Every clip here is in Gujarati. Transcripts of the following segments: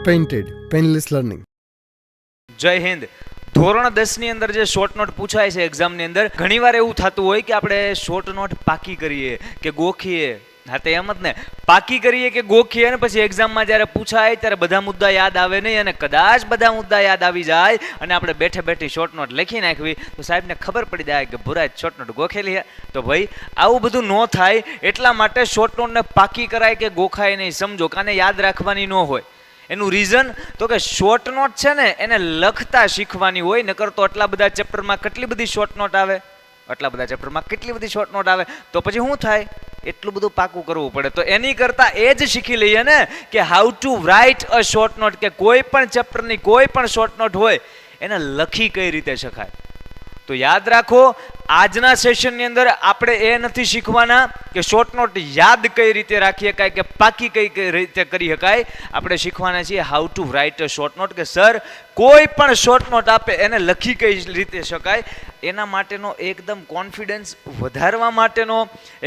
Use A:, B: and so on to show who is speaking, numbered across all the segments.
A: Painted painless learning.
B: જય હિન્દ. ધોરણ 10 ની અંદર જે શોર્ટ નોટ પૂછાય છે એક્ઝામની અંદર, ઘણીવાર એવું થતું હોય કે આપણે શોર્ટ નોટ પાકી કરીએ કે ગોખીએ. હા તો એમ જ ને, પાકી કરીએ કે ગોખીએ ને પછી એક્ઝામમાં જ્યારે પૂછાય ત્યારે બધા મુદ્દા યાદ આવે નહીં, અને કદાચ બધા મુદ્દા યાદ આવી જાય અને આપણે બેઠે બેઠી શોર્ટ નોટ લખી નાખવી તો સાહેબને ખબર પડી જાય કે ભુરાજ શોર્ટ નોટ ગોખેલી છે. તો ભાઈ આવું બધું ન થાય એટલા માટે શોર્ટ નોટને પાકી કરાય કે ગોખાય નહીં, સમજો કાને યાદ રાખવાની ન હોય. એનું રીઝન તો કે શોર્ટ નોટ છે ને એને લખતા શીખવાની હોય, નકર તો આટલા બધા ચેપ્ટરમાં કેટલી બધી શોર્ટ નોટ આવે, આટલા બધા ચેપ્ટરમાં કેટલી બધી શોર્ટ નોટ આવે, તો પછી શું થાય, એટલું બધું પાકું કરવું પડે. તો એની કરતાં એ જ શીખી લઈએ ને કે how to write a short note, કે કોઈ પણ ચેપ્ટરની કોઈ પણ શોર્ટ નોટ હોય એને લખી કઈ રીતે શકાય. તો યાદ રાખો, આજના સેશનની અંદર આપણે એ નથી શીખવાના કે શોર્ટ નોટ યાદ કઈ રીતે રાખી શકાય કે પાકી કઈ રીતે કરી શકાય. આપણે શીખવાના છીએ how to write a short note, કે સર કોઈ પણ શોર્ટ નોટ આપે એને લખી કઈ રીતે શકાય. એના માટેનો એકદમ કોન્ફિડન્સ વધારવા માટેનો,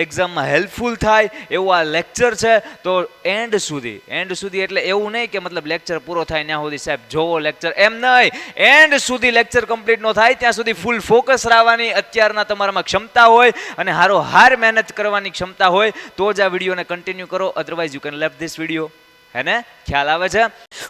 B: એક્ઝામમાં હેલ્પફુલ થાય એવો આ લેક્ચર છે. તો એન્ડ સુધી એટલે એવું નહીં કે મતલબ લેક્ચર પૂરો થાય ત્યાં સુધી સાહેબ જોવો લેક્ચર, એમ નહીં. એન્ડ સુધી લેક્ચર કમ્પ્લીટ ન થાય ત્યાં સુધી ફૂલ ફોકસ રહેવાની અત્યારના તમારામાં ક્ષમતા હોય અને હાર મહેનત કરવાની ક્ષમતા હોય તો જ આ વિડીયોને કન્ટિન્યુ કરો, otherwise you can left this video. હે ને, ખ્યાલ આવે છે?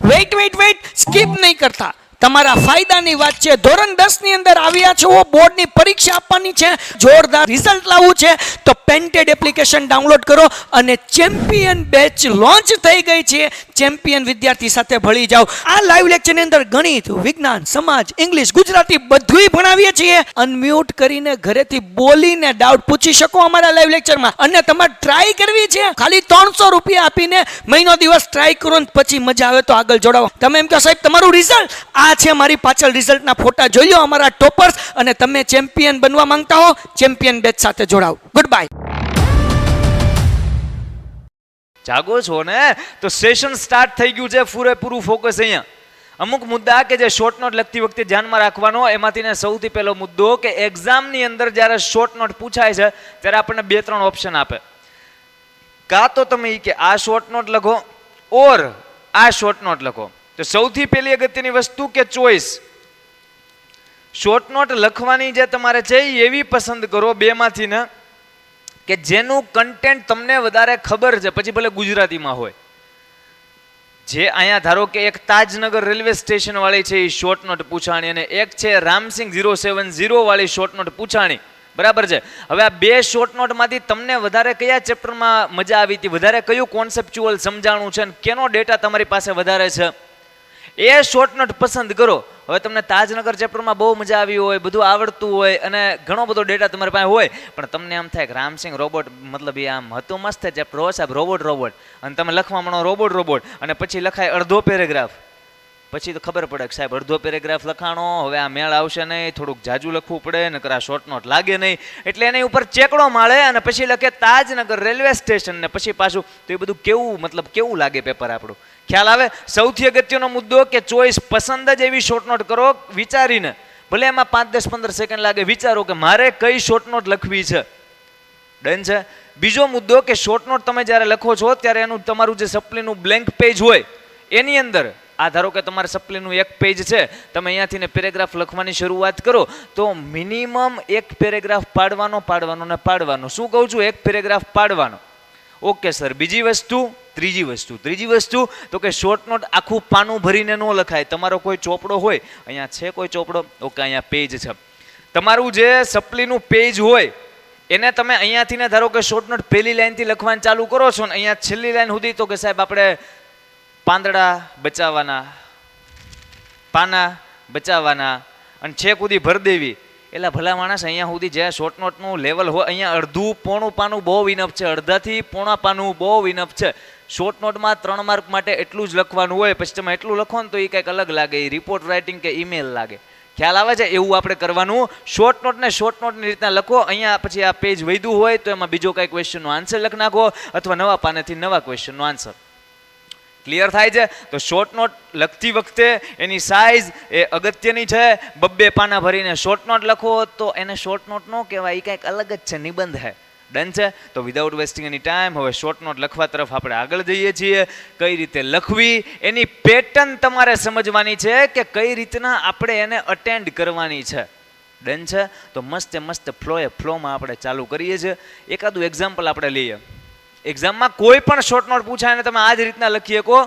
C: વેઇટ સ્કીપ નહીં કરતા, તમારા ફાયદાની વાત છે. ધોરણ 10 ની અંદર આવ્યા છો, બોર્ડની પરીક્ષા આપવાની છે, જોરદાર રિઝલ્ટ લાવવું છે, તો પેન્ટેડ એપ્લિકેશન ડાઉનલોડ કરો અને ચેમ્પિયન બેચ લોન્ચ થઈ ગઈ છે. ચેમ્પિયન વિદ્યાર્થી સાથે ભળી જાઓ. આ લાઈવ લેક્ચરની અંદર ગણિત, વિજ્ઞાન, સમાજ, ઇંગ્લિશ, ગુજરાતી બધુંય ભણાવીએ છીએ. અનમ્યુટ કરીને ઘરેથી બોલીને ડાઉટ પૂછી શકો અમારા લાઈવ લેક્ચરમાં. અને તમારે ટ્રાય કરવી છે, ખાલી 300 રૂપિયા આપીને મહિનો દિવસ ટ્રાય કરો ને પછી મજા આવે તો આગળ જોડાવો. તમે એમ કહો સાહેબ તમારું રિઝલ્ટ આ છે, મારી પાછળ રિઝલ્ટના ફોટા જોઈ લો અમારા ટોપર્સ, અને તમે ચેમ્પિયન બનવા માંગતા હો ચેમ્પિયન બેચ સાથે જોડાઓ. Good bye.
B: જાગો છો ને? તો સેશન સ્ટાર્ટ થઈ ગયું છે, પૂરેપૂરું ફોકસ અહીંયા. અમુક મુદ્દા કે જે શોર્ટ નોટ લખતી વખતે ધ્યાનમાં રાખવાનો, એમાંથીને સૌથી પહેલો મુદ્દો કે એક્ઝામની અંદર જ્યારે શોર્ટ નોટ પૂછાય છે ત્યારે આપણને 2-3 ઓપ્શન આપે. કાં તો તમે કે આ શોર્ટ નોટ લખો ઓર આ શોર્ટ નોટ લખો. તો સૌથી પહેલી અગત્યની વસ્તુ કે ચોઈસ. શોર્ટ નોટ લખવાની જે તમારે છે એવી પસંદ કરો બેમાંથી ને કે જેનું કન્ટેન્ટ તમને વધારે ખબર છે, પછી ભલે ગુજરાતીમાં હોય. જે અહીંયા ધારો કે એક તાજનગર રેલવે સ્ટેશન વાળી છે એ શોર્ટ નોટ પૂછાણી, અને એક છે રામસિંગ 070 વાળી શોર્ટ નોટ પૂછાણી, બરાબર છે. હવે આ બે શોર્ટ નોટમાંથી તમને વધારે કયા ચેપ્ટરમાં મજા આવી હતી, વધારે કયું કોન્સેપ્ચ્યુઅલ સમજાણું છે, અને કેનો ડેટા તમારી પાસે વધારે છે, એ શોર્ટ નોટ પસંદ કરો. હવે તમને તાજનગર ચેપ્ટરમાં બહુ મજા આવી હોય, બધું આવડતું હોય અને ઘણો બધો ડેટા તમારી પાસે હોય, પણ તમને એમ થાય કે રામસિંગ રોબોટ મતલબ એ આમ હતું મસ્ત ચેપ્ટર, હો સાહેબ રોબોટ, અને તમે લખવા માંડો રોબોટ, અને પછી લખાય અડધો પેરેગ્રાફ. પછી તો ખબર પડે કે સાહેબ અડધો પેરેગ્રાફ લખાણો, હવે આ મેળ આવશે નહીં, થોડુંક જાજુ લખવું પડે, નકર આ શોર્ટ નોટ લાગે નહીં. એટલે એની ઉપર ચેકડો માળે અને પછી લખે તાજનગર રેલવે સ્ટેશન, ને પછી પાછું. તો એ બધું કેવું લાગે પેપર આપણું, ખ્યાલ આવે? સૌથી અગત્યનો મુદ્દો કે ચોઈસ, પસંદ જ એવી શોર્ટ નોટ કરો વિચારીને, ભલે એમાં 5-10-15 સેકન્ડ લાગે, વિચારો કે મારે કઈ શોર્ટ નોટ લખવી છે. ડન છે? બીજો મુદ્દો કે શોર્ટ નોટ તમે જ્યારે લખો છો ત્યારે એનું તમારું જે સપ્લીનું બ્લેન્ક પેજ હોય એની અંદર, આ ધારો કે તમારે સપ્લીનું એક પેજ છે, તમે અહીંયાથી ને પેરેગ્રાફ લખવાની શરૂઆત કરો તો મિનિમમ એક પેરેગ્રાફ પાડવાનો. શું કહું છું? એક પેરેગ્રાફ પાડવાનો. Okay sir. બીજી વસ્તુ, ત્રીજી વસ્તુ તો કે શોર્ટ નોટ આખું પાનું ભરીને ન લખાય. તમારો કોઈ ચોપડો હોય, અહીંયા છે કોઈ ચોપડો, ઓકે અહીંયા પેજ છે, તમારું જે સપ્લીનું પેજ હોય એને તમે અહીંયાથી ને ધારો કે શોર્ટ નોટ પહેલી લાઈનથી લખવાનું ચાલુ કરો છો ને અહીંયા છેલ્લી લાઈન સુધી, તો કે સાહેબ આપણે પાંદડા બચાવવાના, પાના બચાવવાના, અને છેક સુધી ભર દેવી. એટલે ભલા માણસ અહીંયા સુધી જે શોર્ટ નોટનું લેવલ હોય, અહીંયા અડધું પોણું પાનું બહુ વિનફ છે, અડધાથી પોણા પાનું બહુ વિનફ છે. શોર્ટ નોટમાં 3 માર્ક માટે એટલું જ લખવાનું હોય, પછી તમે એટલું લખો ને તો એ કંઈક અલગ લાગે, એ રિપોર્ટ રાઇટિંગ કે ઈમેલ લાગે. ખ્યાલ આવે છે? એવું આપણે કરવાનું. શોર્ટ નોટની રીતના લખો. અહીંયા પછી આ પેજ વધ્યું હોય તો એમાં બીજો કંઈ ક્વેશ્ચનનો આન્સર લખી નાખો, અથવા નવા પાનેથી નવા ક્વેશ્ચનનો આન્સર. ક્લિયર થાય છે? તો શોર્ટ નોટ લખતી વખતે એની સાઇઝ એ અગત્યની છે. 2 પાના ભરીને શોર્ટ નોટ લખો તો એને શોર્ટ નોટ ન કહેવાય, એ કંઈક અલગ જ છે, નિબંધ છે. ડન છે? તો વિધાઉટ વેસ્ટિંગ એની ટાઈમ હવે શોર્ટ નોટ લખવા તરફ આપણે આગળ જઈએ છીએ. કઈ રીતે લખવી એની પેટર્ન તમારે સમજવાની છે કે કઈ રીતના આપણે એને અટેન્ડ કરવાની છે. ડન છે? તો મસ્ત ફ્લોમાં આપણે ચાલુ કરીએ છીએ. એકાદું એક્ઝામ્પલ આપણે લઈએ. એક્ઝામમાં કોઈ પણ શોર્ટ નોટ પૂછાય ને તમે આ જ રીતના લખી શકો,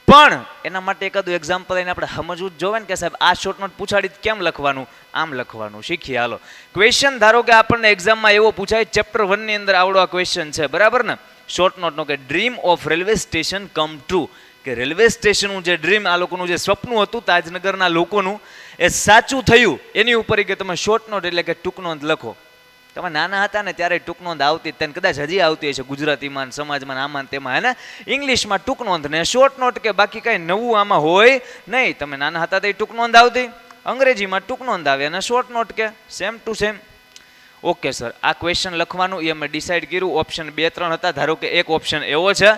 B: પણ એના માટે એકાદું એક્ઝામ્પલ એને આપણે સમજવું જ જોવે ને કે સાહેબ આ શોર્ટ નોટ પૂછાડી કેમ લખવાનું, આમ લખવાનું. શીખીએ હાલો. ક્વેશ્ચન ધારો કે આપણને એક્ઝામમાં એવો પૂછાય, ચેપ્ટર 1 ની અંદર આવડો આ ક્વેશ્ચન છે, બરાબર ને? શોર્ટ નોટનો કે dream of railway station come true, કે રેલવે સ્ટેશનનું જે ડ્રીમ, આ લોકોનું જે સપનું હતું તાજનગરના લોકોનું, એ સાચું થયું. એની ઉપર કે તમે શોર્ટ નોટ એટલે કે ટૂંક નોંધ લખો. તમે નાના હતા ને ત્યારે ટૂંક નોંધ આવતી, તેને કદાચ હજી આવતી હશે ગુજરાતીમાં, સમાજમાં, આમાં તેમાં, હે ને? ઇંગ્લિશમાં ટૂંક નોંધ ને શોર્ટ નોટ, કે બાકી કાંઈ નવું આમાં હોય નહીં. તમે નાના હતા તો ટૂંક નોંધ આવતી, અંગ્રેજીમાં ટૂંક નોંધ આવે અને શોર્ટ નોટ કે same to same. Okay sir, આ ક્વેશ્ચન લખવાનું એ અમે ડિસાઈડ કર્યું. ઓપ્શન 2-3 હતા. ધારો કે એક ઓપ્શન એવો છે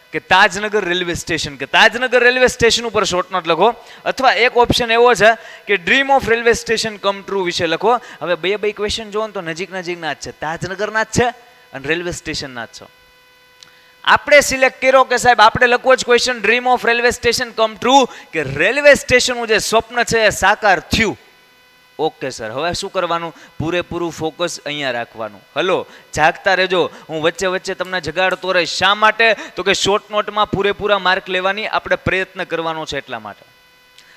B: કે તાજનગર રેલવે સ્ટેશન, કે તાજનગર રેલવે સ્ટેશન ઉપર શોર્ટ નોટ લખો, અથવા એક ઓપ્શન એવો છે કે dream of railway station come true વિશે લખો. હવે બે ક્વેશ્ચન જોવો તો નજીકના જ છે, તાજનગરના જ છે અને રેલવે સ્ટેશનના જ છે. આપણે સિલેક્ટ કર્યો કે સાહેબ આપણે લખવો જ question dream of railway station come true, કે રેલવે સ્ટેશનનું જે સ્વપ્ન છે એ સાકાર થયું. ઓકે સર, હવે શું કરવાનું? પૂરેપૂરું ફોકસ અહીંયા રાખવાનું. હલો, જાગતા રહેજો, હું વચ્ચે તમને જગાડતો રહીશ. શા માટે? તો કે શોર્ટ નોટમાં પૂરેપૂરા માર્ક લેવાની આપણે પ્રયત્ન કરવાનો છે એટલા માટે.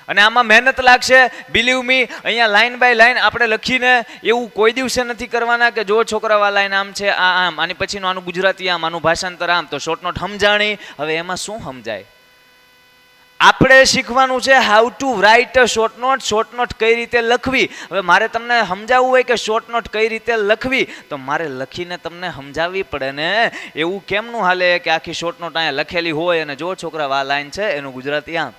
B: અને આમાં મહેનત લાગશે, બિલીવ મી. અહીંયા લાઈન બાય લાઈન આપણે લખીને એવું કોઈ દિવસે નથી કરવાના કે જો છોકરાઓ આ લાઈન આમ છે, આ આમ, આની પછીનું આનું ગુજરાતી આમ, આનું ભાષાંતર આમ, તો શોર્ટ નોટ સમજાણી. હવે એમાં શું સમજાય? આપણે શીખવાનું છે how to write a short note, short note કઈ રીતે લખવી. હવે મારે તમને સમજાવવું હોય કે શોર્ટ નોટ કઈ રીતે લખવી, તો મારે લખીને તમને સમજાવવી પડે ને. એવું કેમનું હાલે કે આખી શોર્ટ નોટ અહીંયા લખેલી હોય અને જો છોકરા આ લાઈન છે એનું ગુજરાતી આમ?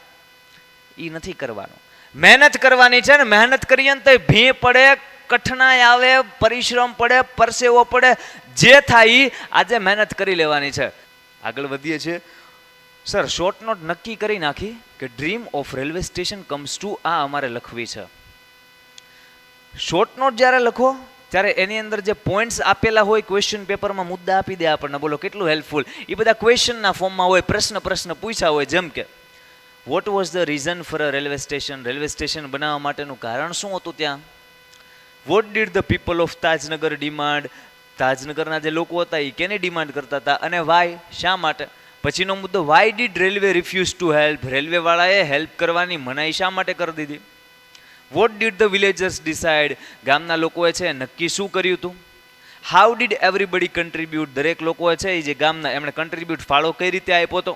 B: એ નથી કરવાનું. મહેનત કરવાની છે ને. મહેનત કરીએ ને તો ભી પડે, કઠણાઈ આવે, પરિશ્રમ પડે, પરસેવો પડે, જે થાય આજે મહેનત કરી લેવાની છે. આગળ વધીએ છીએ. સર, શોર્ટ નોટ નક્કી કરી નાખી કે dream of railway station comes to, આ અમારે લખવી છે. શોર્ટ નોટ જ્યારે લખો ત્યારે એની અંદર જે પોઈન્ટ્સ આપેલા હોય ક્વેશ્ચન પેપરમાં, મુદ્દા આપી દે આપણને, બોલો કેટલું હેલ્પફુલ. એ બધા ક્વેશ્ચનના ફોર્મમાં હોય, પ્રશ્ન પૂછ્યા હોય. જેમ કે what was the reason for a railway station, railway station બનાવવા માટેનું કારણ શું હતું ત્યાં? What did the people of Tajnagar demand, તાજનગરના જે લોકો હતા એ કેની ડિમાન્ડ કરતા હતા અને વાય, શા માટે? પછીનો મુદ્દો why did railway refuse to help, railway વાળાએ હેલ્પ કરવાની મનાઈ શા માટે કરી દીધી? Vote did the villagers decide, ગામના લોકોએ છે નક્કી શું કર્યું હતું? હાઉ ડીડ એવરીબડી કન્ટ્રીબ્યુટ, દરેક લોકોએ છે એ જે ગામના એમણે કન્ટ્રીબ્યુટ, ફાળો કઈ રીતે આપ્યો હતો?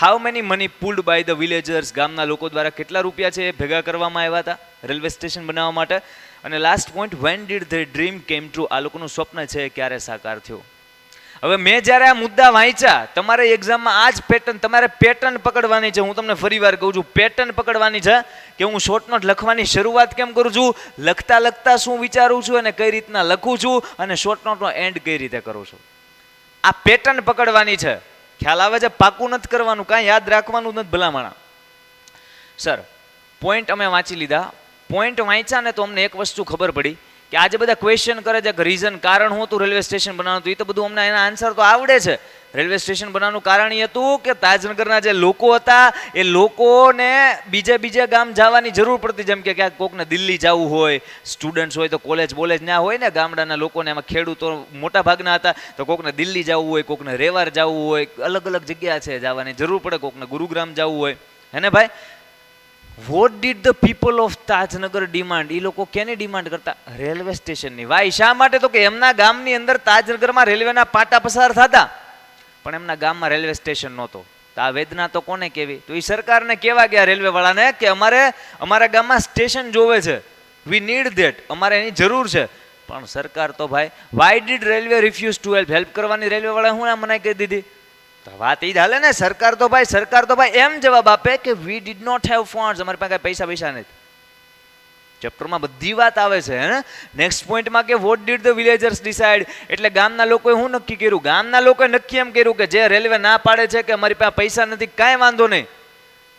B: How many money pulled by the villagers, ગામના લોકો દ્વારા કેટલા રૂપિયા છે એ ભેગા કરવામાં આવ્યા હતા રેલવે સ્ટેશન બનાવવા માટે? અને last point, when did the dream કેમ ટ્રુ, આ લોકોનું સ્વપ્ન છે ક્યારે સાકાર થયું? હવે મેં જ્યારે આ મુદ્દા વાંચ્યા, તમારે એક્ઝામમાં આ જ પેટર્ન, તમારે પેટર્ન પકડવાની છે. હું તમને ફરીવાર કહું છું, પેટર્ન પકડવાની છે કે હું શોર્ટ નોટ લખવાની શરૂઆત કેમ કરું છું, લખતા શું વિચારું છું અને કઈ રીતના લખું છું, અને શોર્ટ નોટનો એન્ડ કઈ રીતે કરું છું. આ પેટર્ન પકડવાની છે. ખ્યાલ આવે છે? પાકું નથી કરવાનું, કાંઈ યાદ રાખવાનું નથી ભલામણા. સર, પોઈન્ટ અમે વાંચી લીધા. પોઈન્ટ વાંચ્યા ને તો અમને એક વસ્તુ ખબર પડી કે આજે બધા ક્વેશ્ચન કરે છે કે રીઝન, કારણ શું હતું રેલવે સ્ટેશન બનાવવાનું? એ તો બધું અમને એના આન્સર તો આવડે છે. રેલવે સ્ટેશન બનાવવાનું કારણ એ હતું કે તાજનગરના જે લોકો હતા એ લોકોને બીજે ગામ જવાની જરૂર પડતી. જેમ કે ક્યાંક કોકને દિલ્હી જવું હોય, સ્ટુડન્ટ્સ હોય તો કોલેજ ના હોય ને, ગામડાના લોકોને, એમાં ખેડૂતો મોટા ભાગના હતા, તો કોકને દિલ્હી જવું હોય, કોકને રેવાર જવું હોય, અલગ જગ્યા છે જવાની જરૂર પડે, કોકને ગુરુગ્રામ જવું હોય, હે ને ભાઈ? What did the people of Tajnagar demand, એ લોકો કેની ડિમાન્ડ કરતા? રેલવે સ્ટેશનની. વાય, શા માટે? તો કે એમના ગામની અંદર તાજનગરમાં રેલવેના પાટા પસાર થતા, પણ એમના ગામમાં રેલવે સ્ટેશન નહોતો. તો આ વેદના તો કોને કહેવી? તો એ સરકારને કહેવા ગયા રેલવે વાળાને કે અમારે અમારા ગામમાં સ્ટેશન જોવે છે, વી નીડ ધેટ, અમારે એની જરૂર છે. પણ સરકાર તો ભાઈ, why did railway refuse to help, help કરવાની રેલવે વાળા હું મનાઈ કહી દીધી? વાત એ જ હાલે ને. સરકાર તો ભાઈ એમ જવાબ આપે કે we did not have funds, અમારી પાસે પૈસા નથી. ચેપ્ટરમાં બધી વાત આવે છે, હે ને? નેક્સ્ટ પોઈન્ટમાં કે vote did the villagers decide, એટલે ગામના લોકોએ શું નક્કી કર્યું? ગામના લોકોએ નક્કી એમ કર્યું કે જે રેલવે ના પાડે છે કે અમારી પાસે પૈસા નથી, કાંઈ વાંધો નહીં,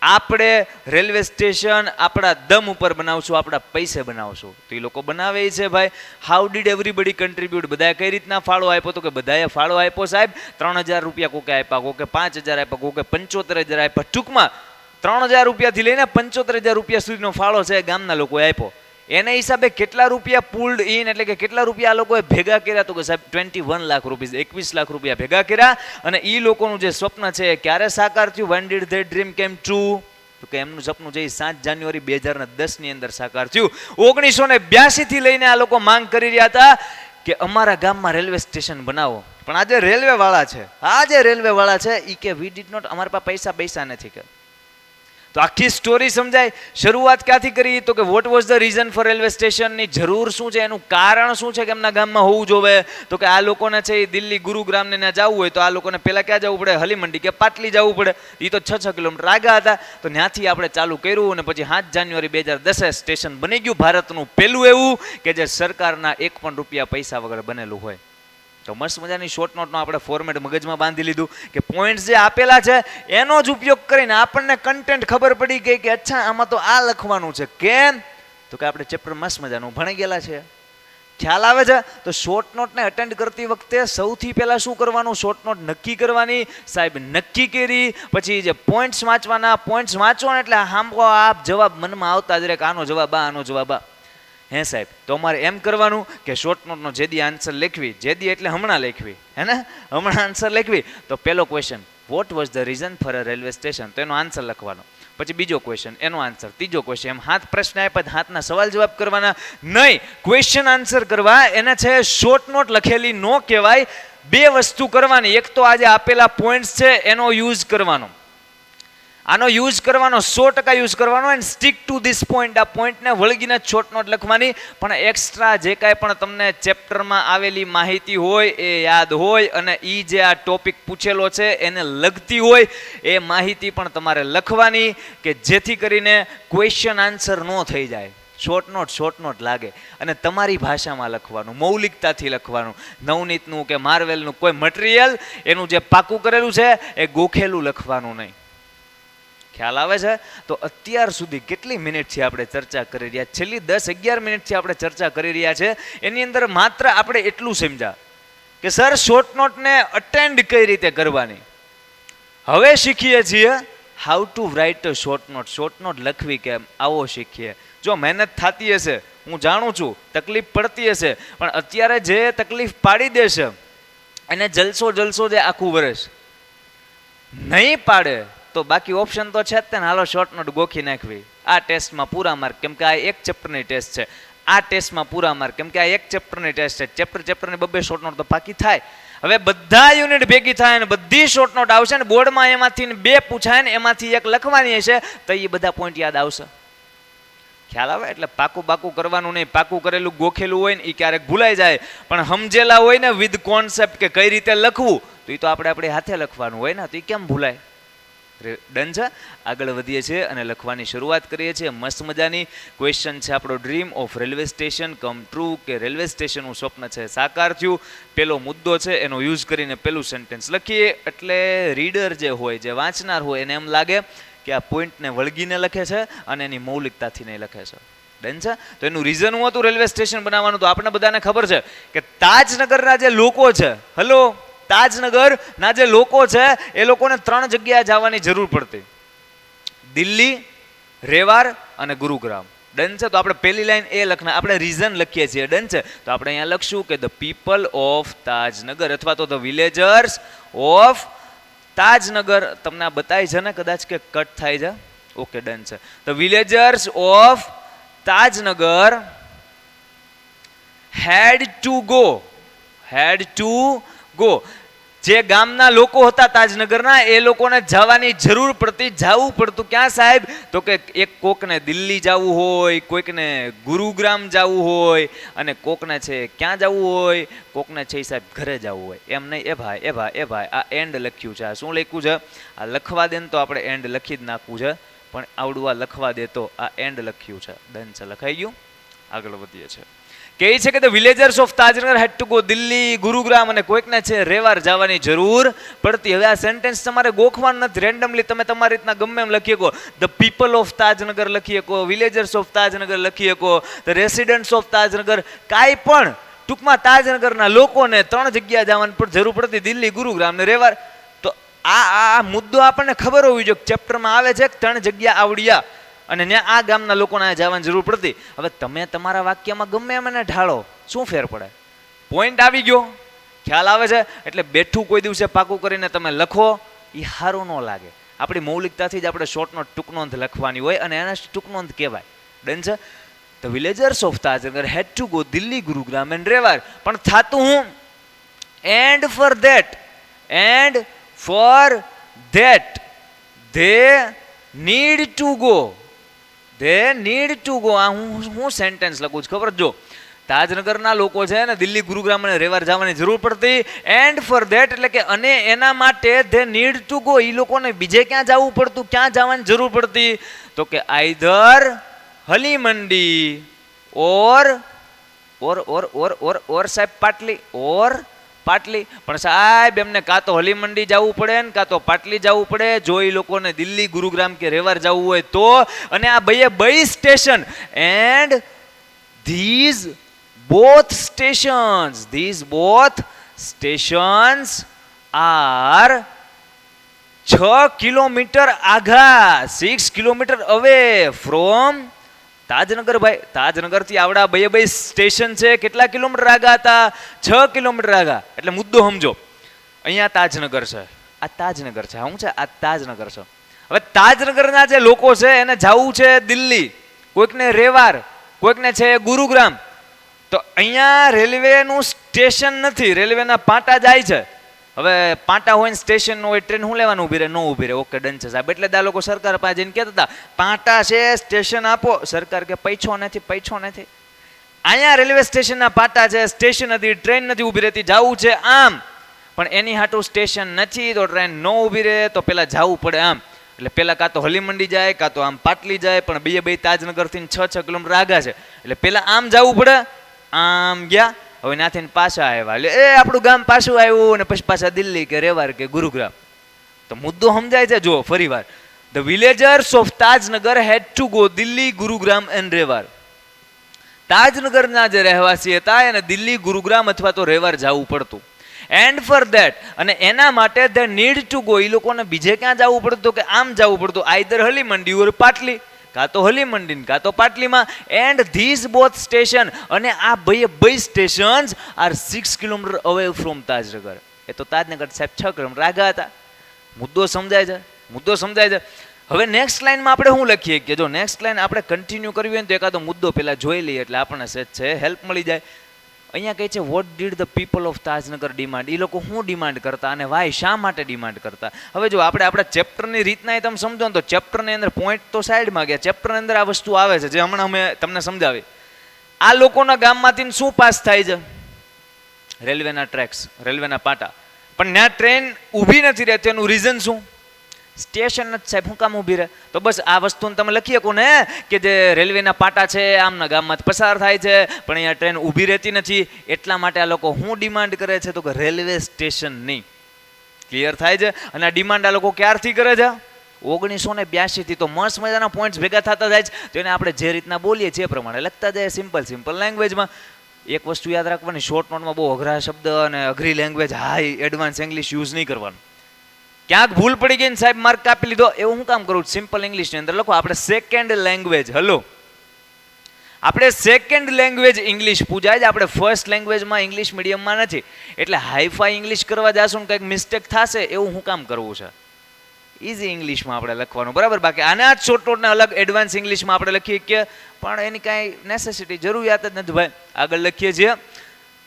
B: આપણે રેલવે સ્ટેશન આપણા દમ ઉપર બનાવશું, આપણા પૈસે બનાવશું. તો એ લોકો બનાવે છે ભાઈ. How did everybody contribute? બધાએ કઈ રીતના ફાળો આપ્યો? તો કે બધાએ ફાળો આપ્યો સાહેબ 3000 રૂપિયા કોકે આપ્યા, કોકે 5000 આપ્યા, કોકે 75000 આપ્યા. ટૂંકમાં 3000 રૂપિયાથી લઈને 75000 રૂપિયા સુધીનો ફાળો છે ગામના લોકોએ આપ્યો. એના હિસાબે કેટલા રૂપિયા પુલ્ડ ઇન, એટલે કે કેટલા રૂપિયા આ લોકોએ ભેગા કર્યા? તો કે સાહેબ 21 લાખ રૂપિયા, 21 લાખ રૂપિયા ભેગા કર્યા. અને એ લોકોનું જે સ્વપ્ન છે એ ક્યારે સાકાર થયું? when did their dream came true? તો કે એમનું સપનું છે એ 7 જાન્યુઆરી 2010 ની અંદર સાકાર થયું. 1982 થી લઈને આ લોકો માંગ કરી રહ્યા હતા કે અમારા ગામમાં રેલવે સ્ટેશન બનાવો. પણ આજે રેલવે વાળા છે ઈ કે વી ડીડ નોટ, અમારા પાસે પૈસા નથી. કે તો આખી સ્ટોરી સમજાય. શરૂઆત ક્યાંથી કરી? તો કે what was the reason four railway સ્ટેશનની જરૂર શું છે, એનું કારણ શું છે કે એમના ગામમાં હોવું જોવે? તો કે આ લોકોને છે એ દિલ્હી ગુરુગ્રામને ત્યાં જવું હોય તો આ લોકોને પહેલાં ક્યાં જવું પડે? હલીમંડી કે પાટલી જવું પડે. એ તો 6 કિલોમીટર આગા હતા. તો ત્યાંથી આપણે ચાલુ કર્યું અને પછી 7 જાન્યુઆરી 2010 સ્ટેશન બની ગયું ભારતનું પહેલું એવું કે જે સરકારના 1 પણ રૂપિયા પૈસા વગર બનેલું હોય. તો મસ્ત મજાની શોર્ટ નોટનો આપણે ફોર્મેટ મગજમાં બાંધી લીધું કે પોઈન્ટ્સ જે આપેલા છે એનો જ ઉપયોગ કરીને આપણને કન્ટેન્ટ ખબર પડી ગઈ કે અચ્છા આમાં તો આ લખવાનું છે. કેમ? તો કે આપણે ચેપ્ટર મસ્ત મજાનું ભણી ગયેલા છે, ખ્યાલ આવે છે. તો શોર્ટ નોટને અટેન્ડ કરતી વખતે સૌથી પહેલાં શું કરવાનું? શોર્ટ નોટ નક્કી કરવાની. સાહેબ નક્કી કરી પછી જે પોઈન્ટ્સ વાંચવાના. પોઈન્ટ્સ વાંચવાના એટલે હાંભળો આપ જવાબ મનમાં આવતા જ રહે કે આનો જવાબ આ, આનો જવાબ આ. હે સાહેબ, તો અમારે એમ કરવાનું કે શોર્ટ નોટનો જેદી આન્સર લખવી, જેદી એટલે હમણાં લખવી, હે ને, હમણાં આન્સર લખવી. તો પહેલો question what was the reason for a railway station, તો એનો આન્સર લખવાનો. પછી બીજો ક્વેશ્ચન, એનો આન્સર. ત્રીજો ક્વેશ્ચન, એમ 7 પ્રશ્ન આપ્યા, 7ના સવાલ જવાબ કરવાના નહીં, ક્વેશ્ચન આન્સર કરવા. એને છે શોર્ટ નોટ લખેલી નો કહેવાય. 2 વસ્તુ કરવાની. એક તો આજે આપેલા પોઈન્ટ્સ છે એનો યુઝ કરવાનો, આનો યુઝ કરવાનો, 100% યુઝ કરવાનો. And stick two this point. આ પોઈન્ટને વળગીને શોર્ટ નોટ લખવાની. પણ એક્સ્ટ્રા જે કાંઈ પણ તમને ચેપ્ટરમાં આવેલી માહિતી હોય એ યાદ હોય અને એ જે આ ટોપિક પૂછેલો છે એને લગતી હોય એ માહિતી પણ તમારે લખવાની કે જેથી કરીને ક્વેશ્ચન આન્સર ન થઈ જાય. શોર્ટ નોટ લાગે અને તમારી ભાષામાં લખવાનું, મૌલિકતાથી લખવાનું. નવનીતનું કે માર્વેલનું કોઈ મટીરિયલ એનું જે પાકું કરેલું છે એ ગોખેલું લખવાનું નહીં. ખ્યાલ આવે છે? તો અત્યાર સુધી કેટલી મિનિટથી આપણે ચર્ચા કરી રહ્યા? છેલ્લી 10-11 મિનિટથી આપણે ચર્ચા કરી રહ્યા છે. એની અંદર માત્ર આપણે એટલું સમજ્યા કે સર શોર્ટ નોટને અટેન્ડ કઈ રીતે કરવાની. હવે શીખીએ છીએ how to write a short note. Short note લખવી કેમ આવો શીખીએ. જો મહેનત થતી હશે, હું જાણું છું તકલીફ પડતી હશે, પણ અત્યારે જે તકલીફ પાડી દેશે એને જલસો જે આખું વર્ષ નહીં પાડે તો બાકી ઓપ્શન તો છે જ તે ને. હાલો શોર્ટ નોટ ગોખી નાખવી. આ ટેસ્ટમાં પૂરા માર્ક, કેમ કે આ એક ચેપ્ટરની ટેસ્ટ છે. આ ટેસ્ટમાં પૂરા માર્ક, કેમ કે આ એક ચેપ્ટરની ટેસ્ટ છે. ચેપ્ટરની 2 શોર્ટ નોટ તો પાકી થાય. હવે બધા યુનિટ ભેગી થાય ને બધી શોર્ટ નોટ આવશે ને બોર્ડમાં એમાંથી 2 પૂછાય ને એમાંથી 1 લખવાની હશે તો એ બધા પોઈન્ટ યાદ આવશે. ખ્યાલ આવે? એટલે પાકું કરવાનું નહીં. પાકું કરેલું ગોખેલું હોય ને એ ક્યારેક ભૂલાઈ જાય, પણ સમજેલા હોય ને વિથ કોન્સેપ્ટ કે કઈ રીતે લખવું તો એ તો આપણે હાથે લખવાનું હોય ને, તો એ કેમ ભૂલાય? ડન છે? આગળ વધીએ છીએ અને લખવાની શરૂઆત કરીએ છીએ. મસ્ત મજાની ક્વેશ્ચન છે આપણો dream of railway station come true, કે રેલવે સ્ટેશનનું સ્વપ્ન છે સાકાર થયું. પેલો મુદ્દો છે એનો યુઝ કરીને પેલું સેન્ટેન્સ લખીએ એટલે રીડર જે હોય, જે વાંચનાર હોય એને એમ લાગે કે આ પોઈન્ટને વળગીને લખે છે અને એની મૌલિકતાથી નહીં લખે છે. ડન છે? તો એનું રીઝન શું હતું રેલવે સ્ટેશન બનાવવાનું? તો આપણે બધાને ખબર છે કે તાજનગરના જે લોકો છે, હલો, તાજનગરના જે લોકો છે એ લોકોને 3 જગ્યાએ જવાની જરૂર પડતી: દિલ્હી, રેવાર અને ગુરુગ્રામ. ડન છે? તો આપણે પહેલી લાઈન એ લખના, આપણે રીઝન લખીએ છીએ. ડન છે? તો આપણે અહીંયા લખશું કે ધ પીપલ ઓફ તાજનગર અથવા તો ધ વિલેજર્સ ઓફ તાજનગર. તમને આ બતાવી છે ને કદાચ કે કટ થાય છે? ઓકે, ડન છે. The villagers of Tajnagar had to go. જે ગામના લોકો હતા તાજનગરના એ લોકોને જવાની જરૂર પડતી, જવું પડતું. ક્યાં સાહેબ? તો કે એક કોકને દિલ્હી જવું હોય, કોઈકને ગુરુગ્રામ જવું હોય અને કોકને છે ક્યાં જવું હોય, કોકને છે સાહેબ ઘરે જવું હોય. એમ નહીં, એ ભાઈ આ એન્ડ લખ્યું છે. આ શું લખ્યું છે? આ લખવા દે તો આપણે એન્ડ લખી જ નાખવું છે, પણ આવડું આ લખવા દે તો આ એન્ડ લખ્યું છે. ડન છે? લખાઈ ગયું? આગળ વધીએ છીએ. કહે છે કે the villagers of Tajnagar had to go Delhi, Gurugram, અને કોઈકને છે રેવાર જવાની જરૂર પડતી. હવે આ સેન્ટેન્સ તમારે ગોખવાનું નથી, રેન્ડમલી તમે તમારી રીતના ગમે એમ લખી શકો. ધ પીપલ ઓફ તાજનગર લખી શકો, વિલેજર્સ ઓફ તાજનગર લખી શકો, ધ રેસિડન્ટ્સ ઓફ તાજનગર, કાંઈ પણ ટૂંકમાં તાજનગરના લોકોને 3 જગ્યા જવાની પણ જરૂર પડતી, દિલ્હી, ગુરુગ્રામ ને રેવાર. તો આ મુદ્દો આપણને ખબર હોવી જોઈએ. ચેપ્ટરમાં આવે છે કે 3 જગ્યા આવડિયા અને ત્યાં આ ગામના લોકોને જવાની જરૂર પડતી. હવે તમે તમારા વાક્યમાં ગમે એમ એને ઢાળો, શું ફેર પડે? પોઈન્ટ આવી ગયો, ખ્યાલ આવે છે? એટલે બેઠું કોઈ દિવસે પાકું કરીને તમે લખો, એ સારું ન લાગે. આપણી મૌલિકતાથી જ આપણે શોર્ટ નોટ ટૂંક નોંધ લખવાની હોય અને એને ટૂંક નોંધ કહેવાય. ડન છે? The villagers of Tajnagar had to go Delhi, Gurugram and Rewari. પણ થાતું હું and for that they need to go. They need to go. આ હું સેન્ટેન્સ લખું છું ખબર? જો તાજનગરના લોકો છે ને દિલ્હી, ગુરુગ્રામ અને રેવાર જવાની જરૂર પડતી. એન્ડ ફોર ધેટ એટલે કે અને એના માટે ધે નીડ ટુ ગો, એ લોકોને બીજે ક્યાં જવું પડતું, ક્યાં જવાની જરૂર પડતી? તો કે આઈધર હલી મંડી ઓર સાહેબ પાટલી. પણ સાહેબ એમને કાં તો હલી મંડી જવું પડે ને કાં તો પાટલી જવું પડે, જો એ લોકોને દિલ્હી, ગુરુગ્રામ કે રેવાર જવું હોય તો. અને આ બે station and these both stations are 6 kilometre આઘા, 6 કિલોમીટર અવે ફ્રોમ તાજનગર. ભાઈ તાજનગરથી આવડા બે સ્ટેશન છે, કેટલા કિલોમીટર આગા હતા? 6 કિલોમીટર આગા. એટલે મુદ્દો સમજો, અહીંયા તાજનગર છે, આ તાજનગર છે, શું છે? આ તાજનગર છે. હવે તાજનગરના જે લોકો છે એને જવું છે દિલ્હી, કોઈકને રેવાર, કોઈકને છે ગુરુગ્રામ. તો અહીંયા રેલવેનું સ્ટેશન નથી, રેલવેના પાટા જાય છે. હવે પાટા હોય ને સ્ટેશન ન હોય, ટ્રેન શું લેવાનું ઊભી રહે? ન ઊભી રહે. ઓકે ડન છે સાહેબ. એટલે આ લોકો સરકાર પાસે જઈને કહેતા હતા પાટા છે, સ્ટેશન આપો. સરકાર કે પૈસો નથી. અહીંયા રેલવે સ્ટેશનના પાટા છે, સ્ટેશન નથી, ટ્રેન નથી ઊભી રહેતી, જવું છે આમ. પણ એની હાટું સ્ટેશન નથી તો ટ્રેન ન ઊભી રહે, તો પેલા જવું પડે આમ. એટલે પેલા કાં તો હલી મંડી જાય કાં તો આમ પાટલી જાય, પણ બે તાજનગરથી 6 કિલોમીટર આગા છે. એટલે પેલા આમ જવું પડે, આમ ગયા. હવે નાથી પાછા આવ્યા, એટલે આપણું ગામ પાછું આવ્યું અને પછી પાછા દિલ્હી કે રેવાર કે ગુરુગ્રામ. તો મુદ્દો સમજાય છે? જો ફરી વાર, the villagers of Tajnagar had to go Delhi, Gurugram and Rewari. તાજનગરના જે રહેવાસી હતા એને દિલ્હી, ગુરુગ્રામ અથવા તો રેવાર જવું પડતું. એન્ડ ફોર ધેટ, અને એના માટે ધે નીડ ટુ ગો, એ લોકોને બીજે ક્યાં જવું પડતું? કે આમ જવું પડતું, આઈધર હલી મંડી ઓર પાટલી, કાં તો હલી મંડી કાં તો પાટલીમાં. એન્ડ ધીઝ બોથ સ્ટેશન, અને આ બે stations are 6 kilometre away from Tajnagar. એ તો તાજનગર સાહેબ 6 કિલોમીટર આગા હતા. મુદ્દો સમજાય છે? હવે નેક્સ્ટ લાઈનમાં આપણે શું લખીએ કે જો નેક્સ્ટ લાઈન આપણે કન્ટિન્યુ કરવી હોય ને તો એકાદો મુદ્દો પહેલા જોઈ લઈએ એટલે આપણને સેજ છે હેલ્પ મળી જાય. અહીંયા કહે છે what did the people of Tajnagar demand. એ લોકો શું ડિમાન્ડ કરતા અને વાય, શા માટે ડિમાન્ડ કરતા? હવે જો આપણે આપણા ચેપ્ટરની રીતના તમે સમજો ને તો ચેપ્ટરની અંદર પોઈન્ટ તો સાઈડમાં ગયા, ચેપ્ટરની અંદર આ વસ્તુ આવે છે જે હમણાં અમે તમને સમજાવી. આ લોકોના ગામમાંથી શું પાસ થાય છે? રેલવેના ટ્રેક્સ, રેલવેના પાટા. પણ ત્યાં ટ્રેન ઊભી નથી રહેતી, એનું રીઝન શું? સ્ટેશન જ સાહેબ, શું કામ ઊભી રહે? તો બસ આ વસ્તુને તમે લખી શકો ને કે જે રેલવેના પાટા છે આમના ગામમાંથી પસાર થાય છે પણ અહીંયા ટ્રેન ઊભી રહેતી નથી, એટલા માટે આ લોકો શું ડિમાન્ડ કરે છે? તો કે રેલવે સ્ટેશનની. ક્લિયર થાય છે? અને આ ડિમાન્ડ આ લોકો ક્યારથી કરે છે? 1982 થી. તો મસ્ત મજાના પોઈન્ટ્સ ભેગા થતા જાય છે, તો એને આપણે જે રીતના બોલીએ છીએ એ પ્રમાણે લખતા જાય સિમ્પલ લેંગ્વેજમાં. એક વસ્તુ યાદ રાખવાની, શોર્ટ નોટમાં બહુ અઘરા શબ્દ અને અઘરી language, high advance English use નહીં કરવાનું. ક્યાંક ભૂલ પડી ગઈ ને સાહેબ માર્ક કાપી લીધો, એવું હું કામ કરું? સિમ્પલ ઇંગ્લિશની અંદર લખો. આપણે સેકન્ડ લેંગ્વેજ, હલો, આપણે સેકન્ડ લેંગ્વેજ ઇંગ્લિશ પૂજાય છે, આપણે ફર્સ્ટ લેંગ્વેજમાં ઇંગ્લિશ મીડિયમમાં નથી. એટલે હાઈફાઈ ઇંગ્લિશ કરવા જાશું ને કંઈક મિસ્ટેક થશે, એવું હું કામ કરવું છે? ઇઝી ઇંગ્લિશમાં આપણે લખવાનું, બરાબર? બાકી આના જ શોર્ટ નોટને અલગ એડવાન્સ ઇંગ્લિશમાં આપણે લખીએ કે પણ એની કાંઈ નેસેસિટી, જરૂરિયાત જ નથી ભાઈ. આગળ લખીએ છીએ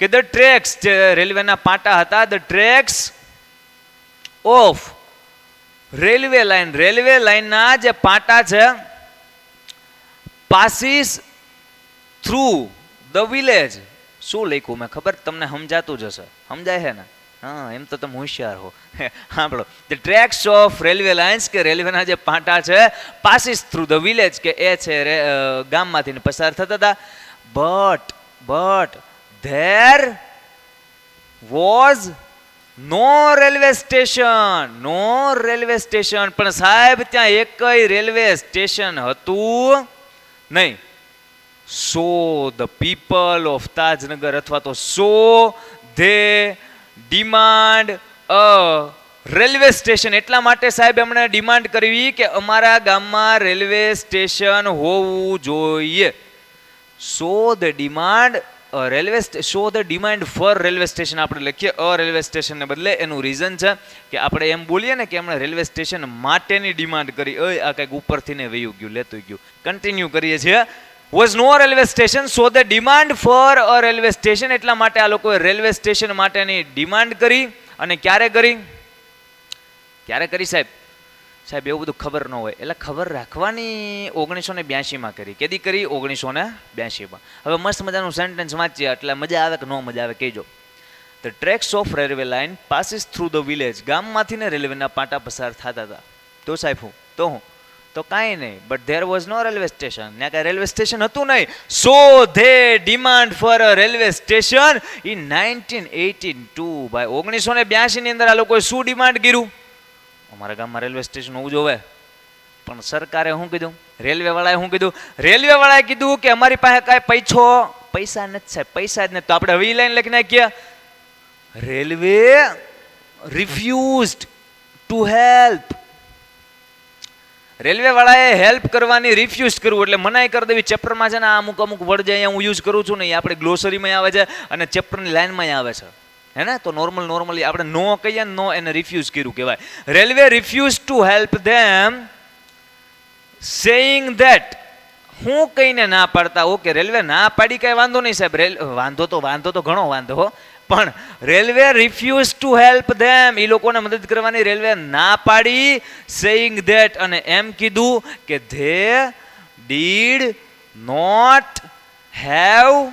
B: કે ધ ટ્રેક્સ, જે રેલવેના પાટા હતા, the tracks of railway line, railway લાઇનના જે પાટા છે, પાસીસ થ્રુ ધ વિલેજ. શું લખ્યું મેં ખબર? તમને સમજાતું જ હશે, સમજાય છે ને? હા, એમ તો તમે હોશિયાર હો. સાંભળો, the tracks of railway lines, કે રેલવેના જે પાટા છે, પાસીસ થ્રુ ધ વિલેજ, કે એ છે ગામમાંથી પસાર થતા હતા. But but there was no railway station. પણ સાહેબ ત્યાં એકય રેલવે સ્ટેશન હતું નહીં. So the people of Tajnagar અથવા તો so they demand a railway station. એટલા માટે સાહેબ એમણે ડિમાન્ડ કરવી કે અમારા ગામમાં રેલવે સ્ટેશન હોવું જોઈએ. So the demand demand for railway station આપણે લખીએ રેલવે સ્ટેશનને બદલે. એનું રીઝન છે કે આપણે એમ બોલીએ ને કે એમણે રેલવે સ્ટેશન માટેની ડિમાન્ડ કરી. આ કંઈક ઉપરથી ને વયું ગયું, લેતું ગયું. કન્ટિન્યુ કરીએ છીએ. Was no railway station, so the demand for a railway station. એટલા માટે આ લોકોએ રેલવે સ્ટેશન માટેની ડિમાન્ડ કરી. અને ક્યારે કરી સાહેબ? સાહેબ એવું બધું ખબર ન હોય એટલે ખબર રાખવાની. 1982માં કરી. કેદી કરી? 1982માં. હવે મસ્ત મજાનું સેન્ટેન્સ વાંચીએ એટલે મજા આવે કે ન મજા આવે કહેજો. The tracks of railway line passes through the village. ગામમાંથી ને રેલવેના પાટા પસાર થતા હતા. તો સાહેબ હું તો કાંઈ નહીં. But there was no railway station. ત્યાં કાંઈ રેલવે સ્ટેશન હતું નહીં. So they demand for a railway station in 1982. ભાઈ 1982 ની અંદર આ લોકોએ શું ડિમાન્ડ કર્યું? અમારા ગામમાં રેલવે સ્ટેશન હોવું જોવે. પણ સરકારે શું કીધું? રેલવે વાળાએ કીધું કે અમારી પાસે કાંઈ પૈસા નથી સાહેબ, પૈસા જ નથી. તો આપણે હવે ઈ લાઈન લખી નાખીએ, રેલવે રિફ્યુઝડ ટુ હેલ્પ. રેલવે વાળાએ હેલ્પ કરવાની રિફ્યુઝ કરવું એટલે મનાઈ કરી દેવી. ચેપ્ટરમાં છે ને અમુક વર્ડ જે અહીંયા હું યુઝ કરું છું ને એ આપણે ગ્લોસરીમાં આવે છે અને ચેપ્ટરની લાઈનમાં આવે છે. હે ને? તો નોર્મલી આપણે નો કહીએ નો, એને રિફ્યુઝ કર્યું કહેવાય. Railway refuse to help them saying that. હું કહીને ના પાડતા. ઓકે, રેલવે ના પાડી કઈ વાંધો નહીં સાહેબ. વાંધો તો ઘણો વાંધો. પણ railway refuse to help them, એ લોકોને મદદ કરવાની રેલવે ના પાડી. સેઇંગ ધેટ, અને એમ કીધું કે ધે ડીડ નોટ હેવ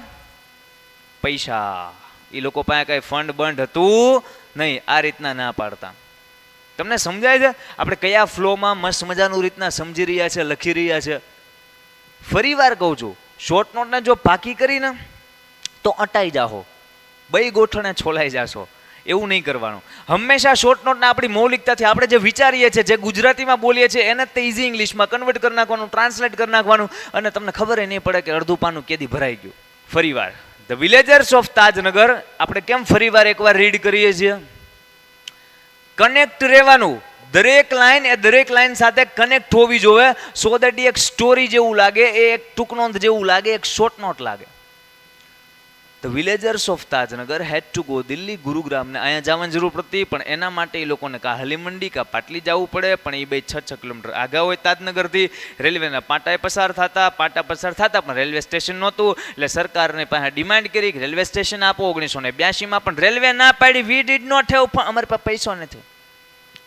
B: પૈસા. એ લોકો પાસે કઈ ફંડ બંડ હતું નહીં. આ રીતના ના પાડતા. તમને સમજાય છે આપણે કયા ફ્લોમાં મસ્ત મજાનું રીતના સમજી રહ્યા છે, લખી રહ્યા છે? ફરી વાર કહું છું, શોર્ટ નોટને જો પાકી કરીને તો અટાઈ જાઓ, બઈ ગોઠણે છોલાઈ જાશો. એવું નહીં કરવાનું. હંમેશા શોર્ટ નોટને આપણી મૌલિકતાથી આપણે જે વિચારીએ છીએ, જે ગુજરાતીમાં બોલીએ છીએ એને તે ઇઝી ઇંગ્લિશમાં કન્વર્ટ કરી નાખવાનું, ટ્રાન્સલેટ કરી નાખવાનું, અને તમને ખબર નહીં પડે કે અડધું પાનું કેદી ભરાઈ ગયું. ફરી વાર ધ વિલેજર્સ ઓફ તાજનગર આપણે કેમ ફરી વાર એકવાર રીડ કરીએ છીએ? કનેક્ટ રહેવાનું. દરેક લાઈન સાથે કનેક્ટ હોવી જોઈએ. સો દેટ એક સ્ટોરી જેવું લાગે, એ એક ટૂંકનોંધ જેવું લાગે, એક શોર્ટ નોટ લાગે. The villagers of Tajnagar had to go Delhi, ગુરુગ્રામને અહીંયા જવાની જરૂર પડતી, પણ એના માટે એ લોકોને કાં હલીમંડી કાં પાટલી જવું પડે. પણ એ 6 કિલોમીટર આગા હોય તાજનગરથી. રેલવેના પાટા પસાર થતા પણ રેલવે સ્ટેશન નહોતું. એટલે સરકારને પાસે ડિમાન્ડ કરી કે રેલવે સ્ટેશન આપો. 1982માં પણ રેલવે ના પાડી. વી ડીડ નોટ હેવ, અમારી પાસે પૈસો નથી.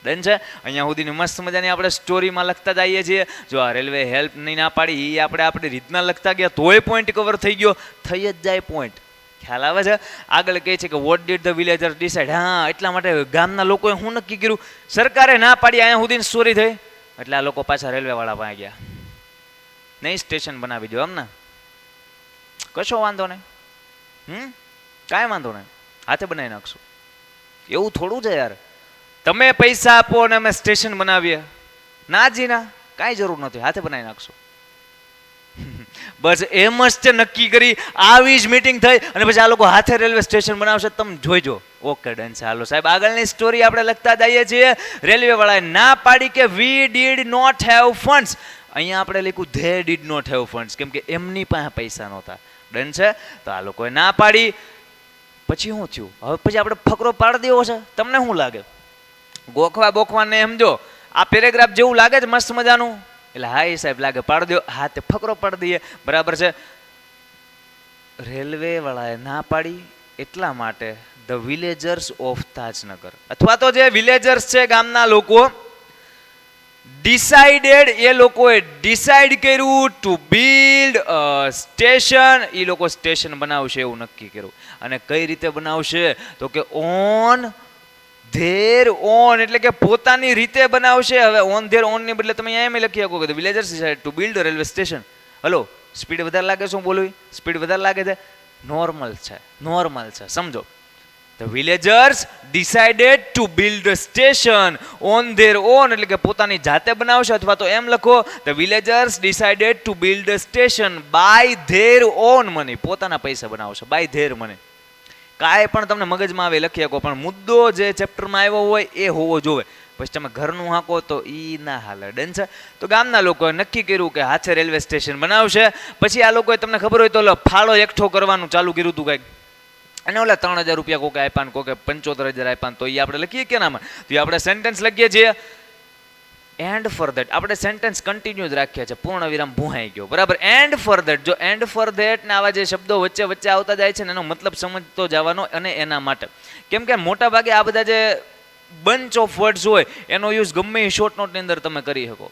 B: ડન છે? અહીંયા સુધીની મસ્ત મજાની આપણે સ્ટોરીમાં લખતા જઈએ છીએ. જો આ રેલવે હેલ્પ નહીં ના પાડી એ આપણે આપણી રીતના લખતા ગયા તોય પોઈન્ટ કવર થઈ ગયો. થઈ જ જાય પોઈન્ટ. ખ્યાલ આવે છે? આગળ કહે છે કે vote did the villagers decide. હા, એટલા માટે ગામના લોકોએ શું નક્કી કર્યું? સરકારે ના પાડી. અહીંયા સુધીની સ્ટોરી થઈ એટલે આ લોકો પાછા રેલવે વાળા પાસે ગયા. નહીં, સ્ટેશન બનાવી દો. એમ ને? કશો વાંધો નહીં. કાંઈ વાંધો નહીં, હાથે બનાવી નાખશું. એવું થોડું છે યાર. તમે પૈસા આપો અને અમે સ્ટેશન બનાવીએ. ના જી ના, કાંઈ જરૂર નથી, હાથે બનાવી નાખશું. બસ એમ જ તે નક્કી કરી. આવી જ મીટિંગ થઈ અને પછી આ લોકો હાથે રેલવે સ્ટેશન બનાવશે. તમે જોઈજો. ઓકે, ડન છે. હાલો સાહેબ, આગળની સ્ટોરી આપણે લખતા જઈએ છીએ. રેલવે વાળાએ ના પાડી કે we did not have funds. અહીંયા આપણે લખ્યું they did not have funds, કેમ કે એમની પાસે પૈસા નહોતા. ડન છે? તો આ લોકોએ ના પાડી. પછી શું થયું? હવે પછી આપણે ફકરો પાડી દેવો છે. તમને શું લાગે? ગોખવા બોખવાને સમજો. આ પેરેગ્રાફ જેવું લાગે છે મસ્ત મજાનું? એટલે હા એ સાહેબ લાગે, પાડી દો. હા, તે ફકરો પાડી દઈએ. બરાબર છે? રેલવે વાળાએ ના પાડી એટલા માટે ધ વિલેજર્સ ઓફ તાજનગર, અથવા તો જે વિલેજર્સ છે ગામના લોકો, ડિસાઇડેડ, એ લોકોએ ડિસાઇડ કર્યું ટુ બિલ્ડ અ સ્ટેશન. એ લોકો સ્ટેશન બનાવશે એવું નક્કી કર્યું. અને કઈ રીતે બનાવશે? તો કે ઓન ધેર ઓન, એટલે કે પોતાની રીતે બનાવશે. હવે ઓન ધેર ઓન ની બદલે તમે એમ લખી શકો કે villagers decide to build railway station. Hello, speed વધારે લાગે છે? હું બોલું સ્પીડ વધારે લાગે છે? નોર્મલ છે સમજો. The villagers decided to build a station on their own, એટલે કે પોતાની જાતે બનાવશે, અથવા તો એમ લખો the villagers decided to build a station by their own money, પોતાના પૈસા બનાવશે by their money. કાંઈ પણ તમને મગજમાં આવે લખી શકો, પણ મુદ્દો જે ચેપ્ટરમાં આવ્યો હોય એ હોવો જોઈએ. પછી તમે ઘરનું હાંકો તો ઈ ના હાલે. ડન છે. તો ગામના લોકોએ નક્કી કર્યું કે હાથે રેલવે સ્ટેશન બનાવશે. પછી આ લોકોએ તમને ખબર હોય તો ફાળો એકઠો કરવાનું ચાલુ કર્યું હતું કંઈક, અને ઓલા 3,000 રૂપિયા કોકે આપ્યા ને કોકે 75,000 આપ્યા, તો એ આપણે લખીએ કે નામાં, તો એ આપણે સેન્ટેન્સ લખીએ છીએ. એન્ડ ફોર ધેટ આપણે સેન્ટેન્સ કન્ટિન્યુ જ રાખીએ છીએ, પૂર્ણ વિરામ ભૂહાઈ ગયો, બરાબર. એન્ડ ફોર ધેટ, જો એન્ડ ફોર ધેટ ને આવા જે શબ્દો વચ્ચે વચ્ચે આવતા જાય છે ને એનો મતલબ સમજતો જવાનો, અને એના માટે. કેમ કે મોટા ભાગે આ બધા જે બંચ ઓફ વર્ડ્સ હોય એનો યુઝ ગમે એ શોર્ટ નોટની અંદર તમે કરી શકો.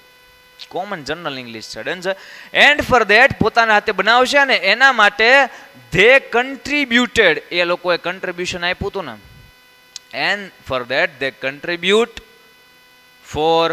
B: કોમન જનરલ ઇંગ્લિશ છે. ડન છે. એન્ડ ફોર ધેટ પોતાના હાથે બનાવશે, અને એના માટે ધે કન્ટ્રીબ્યુટેડ, એ લોકોએ કન્ટ્રીબ્યુશન આપ્યું હતું ને, and for that they contribute four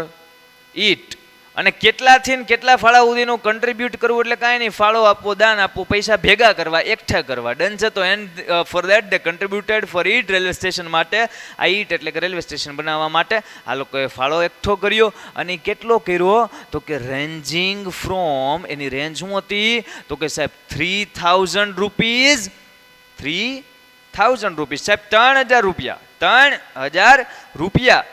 B: it. અને કેટલાથી ને કેટલા ફાળા સુધીનું કન્ટ્રીબ્યુટ કરવું એટલે કાંઈ નહીં, ફાળો આપવો, દાન આપવું, પૈસા ભેગા કરવા, એકઠા કરવા. ડન છે. તો and for that they contributed for it, railway station માટે. આ ઇટ એટલે કે રેલવે સ્ટેશન બનાવવા માટે આ લોકોએ ફાળો એકઠો કર્યો. અને કેટલો કર્યો તો કે રેન્જિંગ ફ્રોમ, એની રેન્જ શું હતી તો કે સાહેબ 3,000 રૂપીઝ, 3,000 રૂપીઝ સાહેબ 3,000 રૂપિયા, 3,000 રૂપિયા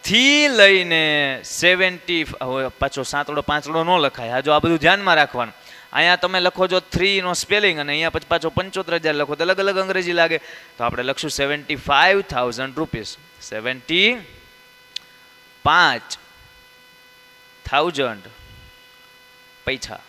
B: થી લઈને 70, પાછો સાતડો પાંચડો ન લખાય. હા, જો આ બધું ધ્યાનમાં રાખવાનું. અહીંયા તમે લખો છો 3 નો સ્પેલિંગ, અને અહીંયા પછી પાછો 75,000 લખો તો અલગ અલગ અંગ્રેજી લાગે. તો આપણે લખશું 75,000 રૂપીસ, 75,000 પૈસા.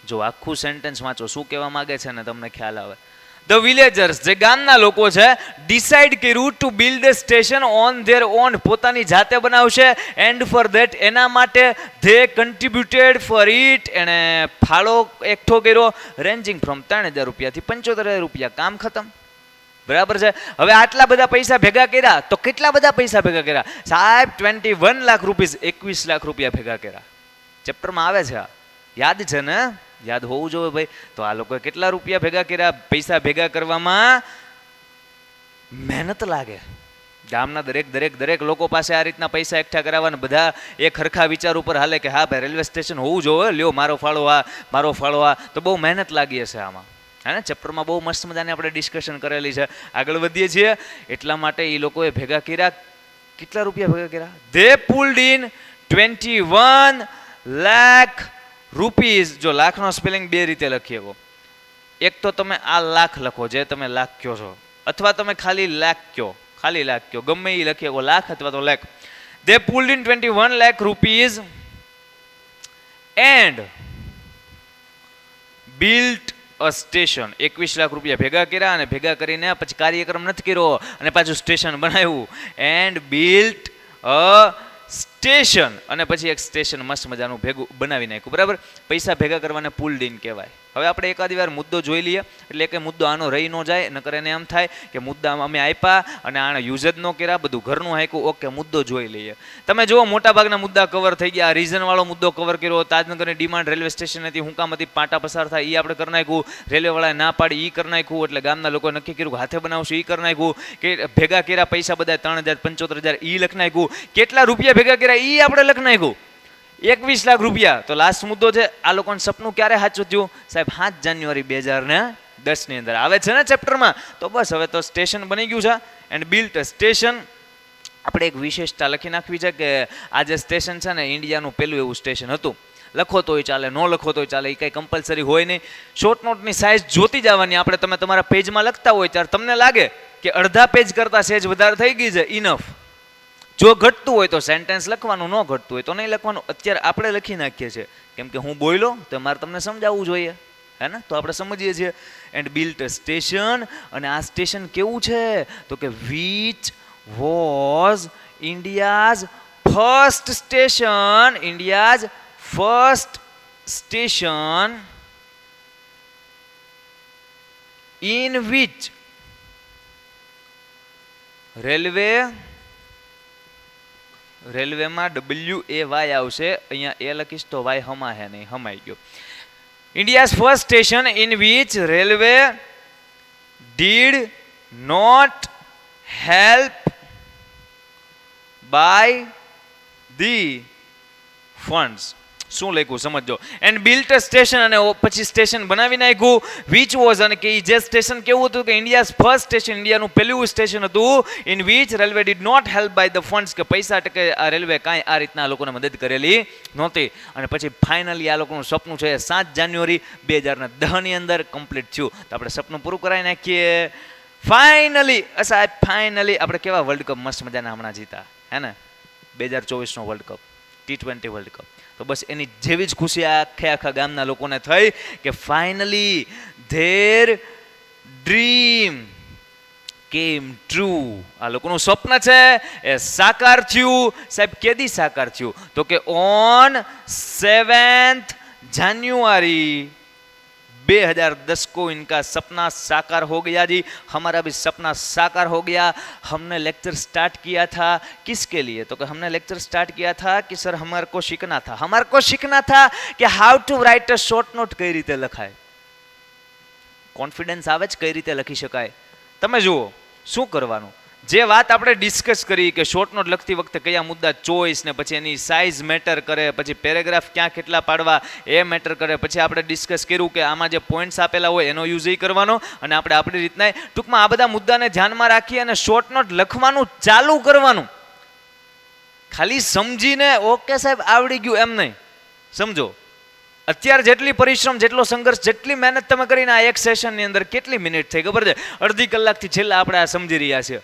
B: જો આખું સેન્ટેન્સ વાંચો શું કહેવા માંગે છે ને તમને ખ્યાલ આવે. ધ વિલેજર્સ, જે ગામના લોકો છે, ડિસાઇડ કર્યું to build a station on there on, પોતાની જાતે બનાવશે. એન્ડ ફોર ધેટ, એના માટે ધે કન્ટ્રીબ્યુટેડ ફોર ઇટ, એણે ફાળો એકઠો કર્યો, રેન્જિંગ ફ્રોમ 3,000 રૂપિયાથી 75,000 રૂપિયા. કામ ખતમ. બરાબર છે. હવે આટલા બધા પૈસા ભેગા કર્યા તો કેટલા બધા પૈસા ભેગા કર્યા સાહેબ? 21 લાખ રૂપીસ, 21 લાખ રૂપિયા ભેગા કર્યા. ચેપ્ટરમાં આવે છે, યાદ છે ને? યાદ હોવું જોઈએ ભાઈ. તો આ લોકોએ કેટલા રૂપિયા ભેગા કર્યા? પૈસા ભેગા કરવામાં મહેનત લાગે. ગામના દરેક લોકો પાસે આ રીતના પૈસા એકઠા કરાવવાના, બધા એક હરખા વિચાર ઉપર હાલે કે હા ભાઈ રેલવે સ્ટેશન હોવું જોઈએ, લ્યો મારો ફાળો આ, મારો ફાળો આ. તો બહુ મહેનત લાગી હશે આમાં, હે ને? ચેપ્ટરમાં બહુ મસ્ત મજાની આપણે ડિસ્કશન કરેલી છે. આગળ વધીએ છીએ. એટલા માટે એ લોકોએ ભેગા કર્યા. કેટલા રૂપિયા ભેગા કર્યા? They pulled in 21 lakh rupees. જો લાખનો સ્પેલિંગ બે રીતે લખી શકો. એક તો તમે આ લાખ લખો, જે તમે લાખ કહો છો, અથવા તમે ખાલી લાખ કહો, ગમે એ લખી શકો, લાખ અથવા તો lakh. They pulled in 21 lakh rupees and built a station. 21 lakh રૂપિયા ભેગા કર્યા, અને ભેગા કરીને પછી કાર્યક્રમ નથી કર્યો અને પાછું સ્ટેશન બનાવ્યું. એન્ડ બિલ્ટ અ સ્ટેશન, અને પછી એક સ્ટેશન મસ્ત મજાનું ભેગું બનાવી નાખ્યું. બરાબર. પૈસા ભેગા કરવાને પુલ્ડ ઇન કહેવાય. હવે આપણે એકાદી વાર મુદ્દો જોઈ લઈએ, એટલે કે મુદ્દો આનો રહી ન જાય. નકર એને એમ થાય કે મુદ્દા અમે આપ્યા અને આને યુઝ જ ન કર્યા, બધું ઘરનું હાંક્યું. ઓકે, મુદ્દો જોઈ લઈએ. તમે જુઓ મોટાભાગના મુદ્દા કવર થઈ ગયા. રીઝનવાળો મુદ્દો કવર કર્યો. તાજનગરની ડિમાન્ડ રેલવે સ્ટેશન હતી, હુંકામથી પાટા પસાર થાય, એ આપણે કરી નાખ્યું. રેલવેવાળાએ ના પાડી, એ કરી નાખ્યું. એટલે ગામના લોકોએ નક્કી કર્યું કે હાથે બનાવશું, એ કરી નાખ્યું. કે ભેગા કર્યા પૈસા બધા 3,000 75,000, એ લખી નાખ્યું. કેટલા રૂપિયા ભેગા કર્યા એ આપણે લખી નાખ્યું, 21 લાખ રૂપિયા. તો લાસ્ટ મુદ્દો છે, આ લોકોનું સપનું ક્યારે સાચું થયું સાહેબ? 7 જાન્યુઆરી 2010 ની અંદર આવે છે ને ચેપ્ટરમાં. તો બસ હવે તો સ્ટેશન બની ગયું છે. And built station. આપણે એક વિશેષતા લખી નાખવી છે કે આ જે સ્ટેશન છે ને ઇન્ડિયાનું પહેલું એવું સ્ટેશન હતું. લખો તોય ચાલે, ન લખો તોય ચાલે, એ કંઈ કમ્પલસરી હોય નહીં. શોર્ટ નોટની સાઇઝ જોતી જવાની. આપણે તમે તમારા પેજમાં લખતા હોય ત્યારે તમને લાગે કે અડધા પેજ કરતાં સેજ વધારે થઈ ગઈ છે, ઇનફ. જો ઘટતું હોય તો સેન્ટેન્સ લખવાનું, ન ઘટતું હોય તો નહીં લખવાનું. અત્યારે આપણે લખી નાખીએ છીએ કેમ કે હું બોલ્યો તો મારે તમને સમજાવવું જોઈએ, હે ને? તો આપણે સમજીએ છીએ. And built station. અને આ સ્ટેશન કેવું છે તો કે which was India's first station, India's first station in which રેલવેમાં WAY આવશે. અહીંયા એ લખીશ તો વાય હમા હે નહીં, હમાઈ ગયો. India's first station in which railway did not help by the funds. શું લખ્યું સમજો. એન્ડ બિલ્ટ અ સ્ટેશન, અને પછી સ્ટેશન બનાવી નાખ્યું. વિચ વોઝ, અને કે જે સ્ટેશન કેવું હતું કે ઇન્ડિયાઝ ફર્સ્ટ સ્ટેશન, ઇન્ડિયાનું પહેલું સ્ટેશન હતું. In which railway did not help by the funds, કે પૈસા ટકે આ રેલવે કાંઈ આ રીતના આ લોકોને મદદ કરેલી નહોતી. અને પછી ફાઇનલી આ લોકોનું સપનું છે 7 જાન્યુઆરી 2010 અંદર કમ્પ્લીટ થયું. તો આપણે સપનું પૂરું કરાવી નાખીએ. ફાઇનલી સાહેબ, ફાઇનલી આપણે કેવા વર્લ્ડ કપ મસ્ત મજાના હમણાં જીતા હે ને, 2024નો world cup, T20 world cup. તો બસ એની જેવી જ ખુશી આખા ગામના લોકોને થઈ કે ફાઇનલી ધેર ડ્રીમ કેમ ટ્રુ. આ લોકોનું સ્વપ્ન છે એ સાકાર થયું. સાહેબ કેદી સાકાર થયું? તો કે ઓન 7th જાન્યુઆરી 2010 को इनका सपना साकार हो गया जी. हमारा भी सपना साकार हो गया. हमने लेक्चर स्टार्ट किया था किसके लिए? तो कि हमने लेक्चर स्टार्ट किया था कि सर हमारे को सीखना था कि how to write a short note कई रीते लखाय. કોન્ફિડન્સ આવે જ કઈ રીતે લખી શકાય. તમે જુઓ શું કરવાનું. જે વાત આપણે ડિસ્કસ કરી કે શોર્ટ નોટ લખતી વખતે કયા મુદ્દા ચોઈસ, ને પછી એની સાઇઝ મેટર કરે, પછી પેરેગ્રાફ ક્યાં કેટલા પાડવા એ મેટર કરે, પછી આપણે ડિસ્કસ કર્યું કે આમાં જે પોઈન્ટ્સ આપેલા હોય એનો યુઝ કરવાનો, અને આપણે આપણી રીતના ટૂંકમાં આ બધા મુદ્દાને ધ્યાનમાં રાખી અને શોર્ટ નોટ લખવાનું ચાલુ કરવાનું. ખાલી સમજીને ઓકે સાહેબ આવડી ગયું એમ નહીં. સમજો અત્યારે જેટલી પરિશ્રમ, જેટલો સંઘર્ષ, જેટલી મહેનત તમે કરીને આ એક સેશનની અંદર કેટલી મિનિટ થઈ ખબર છે? અડધી કલાકથી છેલ્લા આપણે આ સમજી રહ્યા છીએ.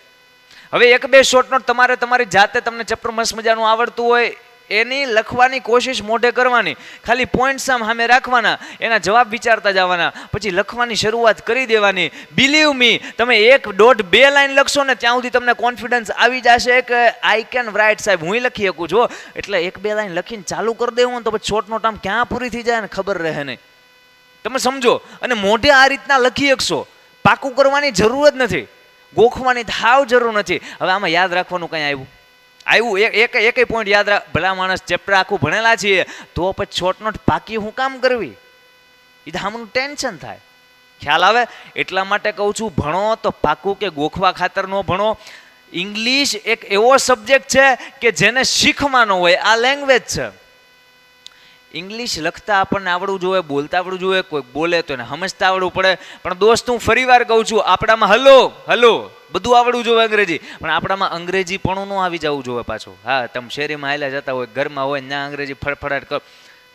B: હવે 1-2 શોર્ટ નોટ તમારે તમારી જાતે તમને ચેપ્ટર મસ્ત મજાનું આવડતું હોય એની લખવાની કોશિશ મોઢે કરવાની. ખાલી પોઈન્ટ્સ સામે રાખવાના, એના જવાબ વિચારતા જવાના, પછી લખવાની શરૂઆત કરી દેવાની. બિલીવ મી, તમે 1.5-2 લાઈન લખશો ને ત્યાં સુધી તમને કોન્ફિડન્સ આવી જશે કે આઈ કેન રાઇટ. સાહેબ હું લખી શકું છું. એટલે 1-2 લાઈન લખીને ચાલુ કરી દેવું તો પછી શોર્ટ નોટ આમ ક્યાં પૂરી થઈ જાય ને ખબર રહે નહીં. તમે સમજો. અને મોઢે આ રીતના લખી શકશો. પાકું કરવાની જરૂર જ નથી, ગોખવાની થાવ જરૂર નથી. હવે આમાં યાદ રાખવાનું કંઈ આવ્યું એક પોઈન્ટ યાદ રાખ. ભલા માણસ ચેપ્ટર આખું ભણેલા છીએ તો પછી શોર્ટ નોટ પાકી હું કામ કરવી? એ તો આમનું ટેન્શન થાય. ખ્યાલ આવે? એટલા માટે કહું છું ભણો તો પાકું, કે ગોખવા ખાતર ન ભણો. ઇંગ્લિશ એક એવો સબ્જેક્ટ છે કે જેને શીખવાનો હોય. આ લેંગ્વેજ છે. ઇંગ્લિશ લખતા આપણને આવડવું જોઈએ, બોલતા આવડવું જોઈએ. કોઈ બોલે તો એને સમજતા આવડવું પડે. પણ દોસ્ત હું ફરી વાર કહું છું, આપણામાં હલો બધું આવડવું જોઈએ અંગ્રેજી, પણ આપણામાં અંગ્રેજી પણ ન આવી જવું જોઈએ પાછું. હા, તમે શેરીમાં હાલ્યા જતા હોય, ઘરમાં હોય, ત્યાં અંગ્રેજી ફડફડાટ કરો,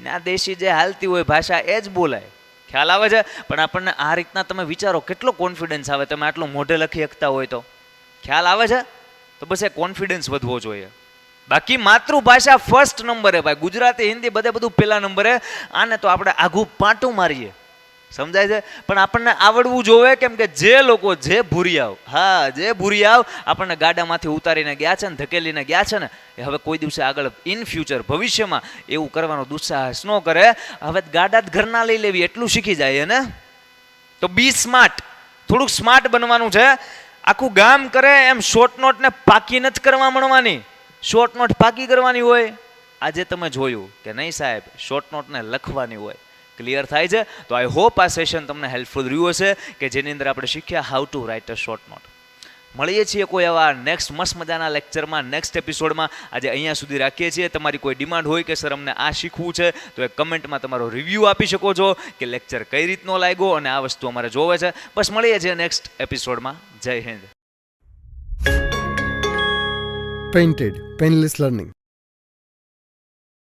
B: ત્યાં દેશી જે હાલતી હોય ભાષા એ જ બોલાય. ખ્યાલ આવે છે? પણ આપણને આ રીતના તમે વિચારો કેટલો કોન્ફિડન્સ આવે તમે આટલું મોઢે લખી શકતા હોય તો. ખ્યાલ આવે છે? તો બસ એ કોન્ફિડન્સ વધવો જોઈએ. બાકી માતૃભાષા ફર્સ્ટ નંબરે ભાઈ. ગુજરાતી, હિન્દી બધું પહેલા નંબરે. આને તો આપણે આઘું પાટું મારીએ. સમજાય છે? પણ આપણને આવડવું જોઈએ. કેમ કે જે લોકો જે ભૂરિયાવ આપણને ગાડામાંથી ઉતારીને ગયા છે ને, ધકેલીને ગયા છે ને, એ હવે કોઈ દિવસે આગળ ઇન ફ્યુચર ભવિષ્યમાં એવું કરવાનો દુસ્સાહસ ન કરે. હવે ગાડા જ ઘરના લઈ લેવી એટલું શીખી જાય ને. તો બી સ્માર્ટ, થોડુંક સ્માર્ટ બનવાનું છે. આખું ગામ કરે એમ શોર્ટ નોટને પાકી નથી કરવા મળવાની. શોર્ટ નોટ પાકી કરવાની હોય. આજે તમે જોયું કે નહીં સાહેબ, શોર્ટ નોટને લખવાની હોય. ક્લિયર થાય છે? તો આઈ હોપ આ સેશન તમને હેલ્પફુલ રહ્યું હશે કે જેની અંદર આપણે શીખ્યા how to write a short note. મળીએ છીએ કોઈ એવા નેક્સ્ટ મસ્ત મજાના લેક્ચરમાં, નેક્સ્ટ એપિસોડમાં. આજે અહીંયા સુધી રાખીએ છીએ. તમારી કોઈ ડિમાન્ડ હોય કે સર અમને આ શીખવું છે તો એક કમેન્ટમાં તમારો રિવ્યૂ આપી શકો છો કે લેક્ચર કઈ રીતનો લાગ્યો અને આ વસ્તુ અમારે જોવે છે. બસ મળીએ છીએ નેક્સ્ટ એપિસોડમાં. જય હિન્દ.
A: Painted Painless Learning.